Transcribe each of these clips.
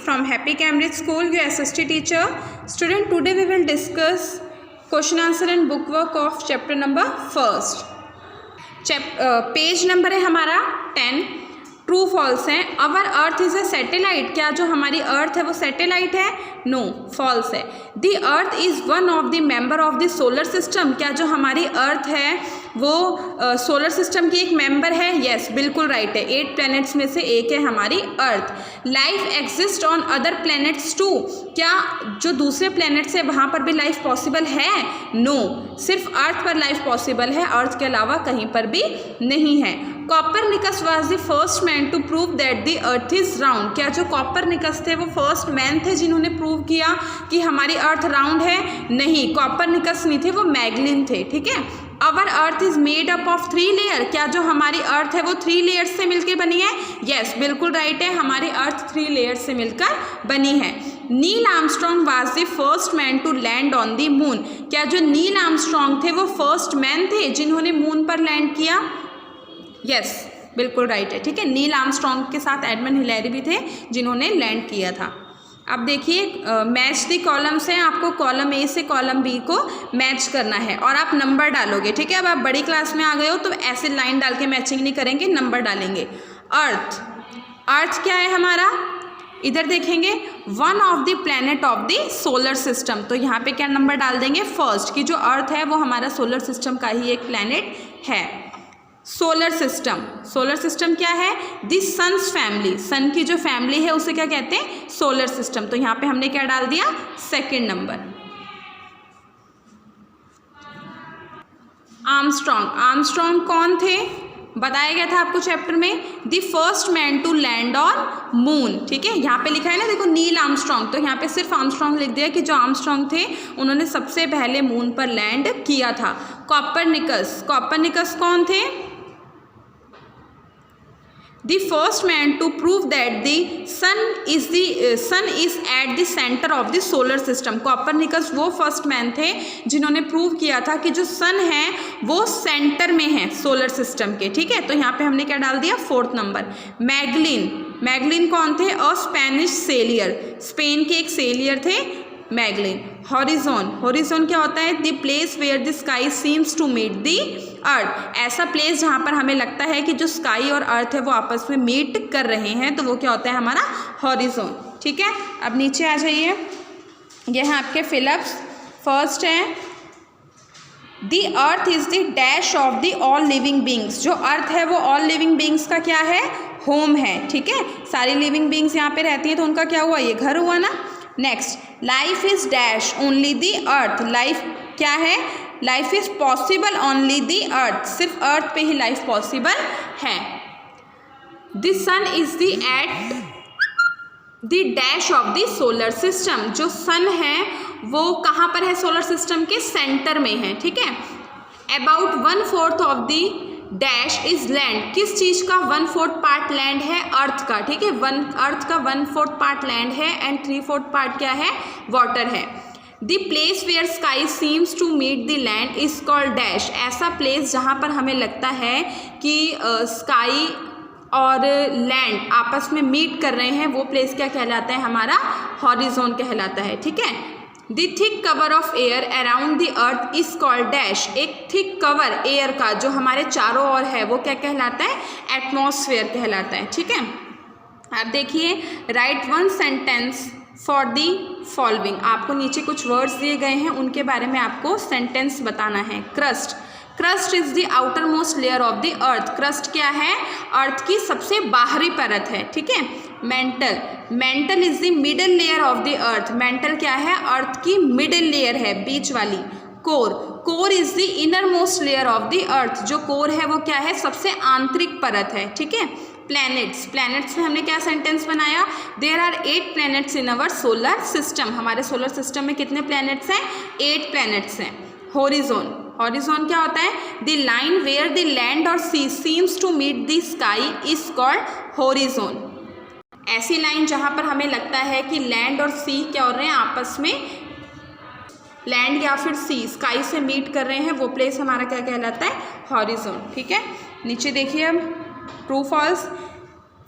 from Happy Cambridge School, your SST teacher. Student, today we will discuss question answer and book work of chapter number 1st. Page number है हमारा 10. True false है. Our earth is a satellite. क्या जो हमारी earth है वो satellite है? No, false है. The earth is one of the member of the solar system. क्या जो हमारी अर्थ है वो सोलर सिस्टम की एक मेंबर है? यस, बिल्कुल राइट है. 8 प्लैनेट्स में से एक है हमारी earth. Life exist on other planets too. क्या जो दूसरे प्लैनेट्स है वहाँ पर भी लाइफ पॉसिबल है? नो, सिर्फ अर्थ पर लाइफ पॉसिबल है, अर्थ के अलावा कहीं पर भी नहीं है. Copernicus was the first man to prove that the earth is round. क्या जो कॉपरनिकस थे वो फर्स्ट मैन थे जिन्होंने प्रूव किया कि हमारी अर्थ राउंड है? नहीं, कॉपरनिकस नहीं थे, वो मैगलिन थे. ठीक है. Our earth is made up of 3 layer. क्या जो हमारी अर्थ है वो 3 लेयर्स से मिलकर बनी है? यस, बिल्कुल राइट है, हमारी अर्थ 3 लेयर्स से मिलकर बनी है. Neil Armstrong was the first man to land on the moon. क्या जो नील आर्मस्ट्रॉन्ग थे वो फर्स्ट मैन थे जिन्होंने मून पर लैंड किया? यस, बिल्कुल राइट है. ठीक है. नील आर्मस्ट्रॉन्ग के साथ एडमंड हिलेरी भी थे जिन्होंने लैंड किया था. अब देखिए, मैच दी कॉलम्स हैं. आपको कॉलम ए से कॉलम बी को मैच करना है और आप नंबर डालोगे. ठीक है. अब आप बड़ी क्लास में आ गए हो तो ऐसे लाइन डाल के मैचिंग नहीं करेंगे, नंबर डालेंगे. अर्थ. अर्थ क्या है हमारा? इधर देखेंगे, one of the planet of the solar system. तो यहाँ पे क्या नंबर डाल देंगे? फर्स्ट, की जो अर्थ है वो हमारा सोलर सिस्टम का ही एक प्लैनेट है. Solar system. सोलर सिस्टम क्या है? The sons family. सन की जो फैमिली है उसे क्या कहते हैं? Solar system. तो यहाँ पे हमने क्या डाल दिया? Second number. आर्मस्ट्रॉन्ग. आर्मस्ट्रॉन्ग कौन थे? बताया गया था आपको चैप्टर में, the first man to land on moon. ठीक है. यहाँ पे लिखा है ना, देखो, नील आर्मस्ट्रॉन्ग. तो यहाँ पे सिर्फ आर्मस्ट्रॉन्ग लिख दिया कि जो आर्मस्ट्रॉन्ग थे उन्होंने सबसे पहले मून पर लैंड किया था. कॉपरनिकस. कॉपरनिकस कौन थे? The first man to prove that the sun is at the center of the solar system. Copernicus वो फर्स्ट मैन थे जिन्होंने प्रूव किया था कि जो सन है वो सेंटर में है सोलर सिस्टम के. ठीक है. तो यहाँ पे हमने क्या डाल दिया? 4th number. मैगलिन. मैगलिन कौन थे? और स्पेनिश सेलियर. स्पेन के एक सेलियर थे मैगलिन. हॉरिजोन. हॉरिजोन क्या होता है? The place where the sky seems to meet the earth. ऐसा प्लेस जहाँ पर हमें लगता है कि जो स्काई और अर्थ है वो आपस में मीट कर रहे हैं, तो वो क्या होता है? हमारा हॉरिजोन. ठीक है. अब नीचे आ जाइए, ये हैं आपके फिलअप्स. फर्स्ट है, the earth is the dash of the all living beings. जो अर्थ है वो ऑल लिविंग बींग्स का क्या है? होम है. ठीक है. सारी लिविंग बींग्स यहाँ पे रहती हैं तो उनका क्या हुआ? ये घर हुआ ना. Next, life is dash only the earth. Life क्या है? Life is possible only the earth. सिर्फ अर्थ पे ही लाइफ पॉसिबल है. The sun is the at the dash of the solar system. जो सन है वो कहाँ पर है? सोलर सिस्टम के सेंटर में है. ठीक है. About 1/4 of the dash is land. किस चीज का 1/4 पार्ट लैंड है? अर्थ का. ठीक है. अर्थ का 1/4 पार्ट लैंड है एंड 3/4 पार्ट क्या है? वाटर है. The place where sky seems to meet the land is called dash. ऐसा प्लेस जहाँ पर हमें लगता है कि स्काई और लैंड आपस में मीट कर रहे हैं, वो प्लेस क्या कहलाता है? हमारा हॉरिजोन कहलाता है. ठीक है. The thick cover of air around the earth is called dash. एक थिक कवर एयर का जो हमारे चारों ओर है वो क्या कहलाता है? एटमॉस्फेयर कहलाता है. ठीक है. अब देखिए, right 1 sentence for the following. आपको नीचे कुछ वर्ड्स दिए गए हैं, उनके बारे में आपको सेंटेंस बताना है. Crust. Crust is the outer most layer of the earth. Crust क्या है? अर्थ की सबसे बाहरी परत है. ठीक है. Mental. Mental is the middle layer of the earth. Mental क्या है? अर्थ की मिडल लेयर है, बीच वाली. Core. Core is the inner most layer of the अर्थ. जो कोर है वो क्या है? सबसे आंतरिक परत है. ठीक है. प्लैनेट्स. प्लैनेट्स में हमने क्या सेंटेंस बनाया? There are 8 planets in our solar system. हमारे सोलर सिस्टम में कितने प्लैनेट्स हैं? 8 प्लैनेट्स हैं. हॉरिजोन. हॉरिजोन क्या होता है? The line where the land और sea seems to meet the sky is called horizon. ऐसी लाइन जहाँ पर हमें लगता है कि लैंड और सी क्या हो रहे हैं? आपस में, लैंड या फिर सी स्काई से मीट कर रहे हैं, वो प्लेस हमारा क्या कहलाता है? हॉरिजोन. ठीक है. नीचे देखिए अब, ट्रू फॉल्स.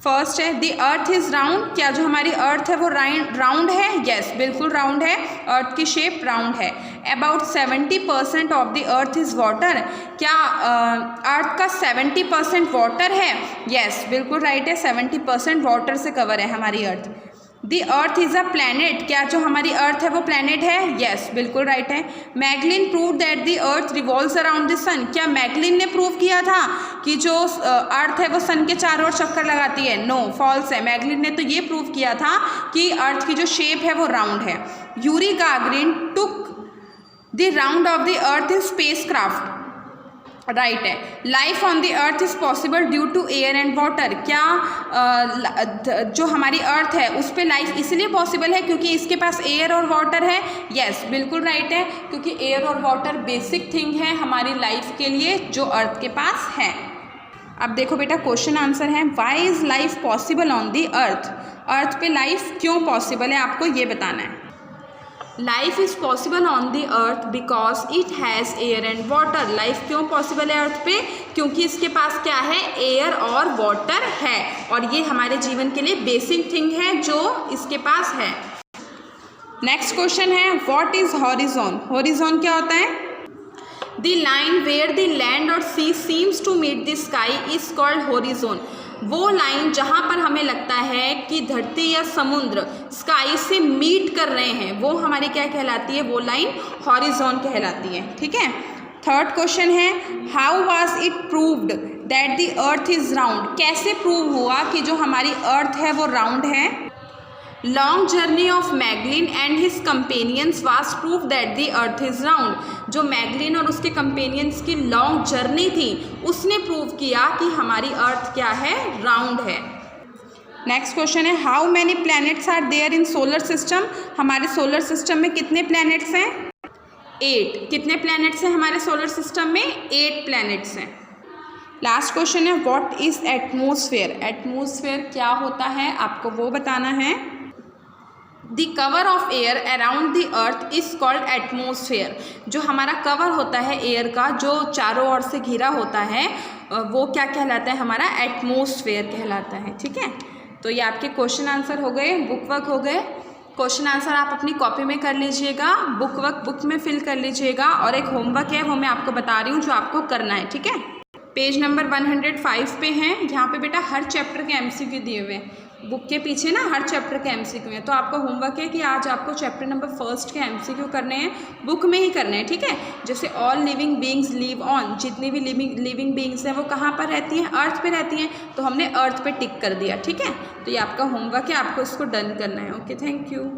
फर्स्ट है द अर्थ इज़ राउंड, क्या जो हमारी अर्थ है वो राउंड है? यस, बिल्कुल राउंड है, अर्थ की शेप राउंड है। About 70% of the earth is water, क्या अर्थ का 70% वाटर है? यस, बिल्कुल राइट है, 70% वाटर से कवर है हमारी earth. The earth is a planet, क्या जो हमारी अर्थ है वो प्लैनेट है? यस, बिल्कुल राइट है। Magellan prove that the earth revolves around the sun, क्या मैगलिन ने प्रूव किया था कि जो अर्थ है वो सन के चारों ओर चक्कर लगाती है? नो, फॉल्स है। मैगलिन ने तो ये प्रूव किया था कि अर्थ की जो शेप है वो राउंड है। Yuri Gagarin took the round of the earth in space craft, right है। Life on the earth is possible due to air and water, क्या जो हमारी अर्थ है उस पर लाइफ इसलिए पॉसिबल है क्योंकि इसके पास एयर और वाटर है? यस, बिल्कुल राइट है, क्योंकि एयर और वाटर बेसिक थिंग है हमारी लाइफ के लिए जो अर्थ के पास है। अब देखो बेटा, क्वेश्चन आंसर है why is life possible on the earth, earth पे लाइफ क्यों पॉसिबल है आपको ये बताना है। Life is possible on the earth because it has air and water, life क्यों पॉसिबल है अर्थ पे? क्योंकि इसके पास क्या है? एयर और वाटर है, और ये हमारे जीवन के लिए बेसिक थिंग है जो इसके पास है। नेक्स्ट क्वेश्चन है व्हाट इज़ हॉरिजॉन, हॉरिजॉन क्या होता है? The line where the land और sea seems to meet the sky is called horizon, वो लाइन जहाँ पर हमें लगता है कि धरती या समुद्र स्काई से मीट कर रहे हैं वो हमारी क्या कहलाती है? वो लाइन हॉरिजॉन कहलाती है, ठीक है। थर्ड क्वेश्चन है how was it proved that the earth is round, कैसे प्रूव हुआ कि जो हमारी अर्थ है वो राउंड है? Long journey of Magellan and his companions was proof that the earth is round, जो मैगलिन और उसके कंपेनियंस की लॉन्ग जर्नी थी उसने प्रूव किया कि हमारी अर्थ क्या है? राउंड है। नेक्स्ट क्वेश्चन है how many planets are there in solar system, हमारे सोलर सिस्टम में कितने प्लैनेट्स हैं? 8, कितने प्लैनेट्स हैं हमारे सोलर सिस्टम में? 8 प्लैनेट्स हैं। लास्ट क्वेश्चन है व्हाट इज़ एटमॉस्फेयर, एटमॉस्फेयर क्या होता है आपको वो बताना है। The cover of air around the earth is called atmosphere, जो हमारा कवर होता है एयर का जो चारों ओर से घिरा होता है वो क्या कहलाता है? हमारा एटमॉस्फेयर कहलाता है, ठीक है। तो ये आपके क्वेश्चन आंसर हो गए, बुक वर्क हो गए। क्वेश्चन आंसर आप अपनी कॉपी में कर लीजिएगा, बुक वर्क बुक में फिल कर लीजिएगा, और एक होमवर्क है वो मैं आपको बता रही हूँ जो आपको करना है, ठीक है। पेज नंबर 105 पे हैं, यहाँ पे बेटा हर चैप्टर के MCQ दिए हुए हैं, बुक के पीछे ना हर चैप्टर के MCQ हैं। तो आपका होमवर्क है कि आज आपको चैप्टर नंबर 1 के MCQ करने हैं, बुक में ही करने हैं, ठीक है। जैसे all living beings live on, जितनी भी लिविंग बींग्स हैं वो कहाँ पर रहती हैं? अर्थ पे रहती हैं, तो हमने अर्थ पे टिक कर दिया, ठीक है। तो ये आपका होमवर्क है, आपको इसको डन करना है। Okay, thank you.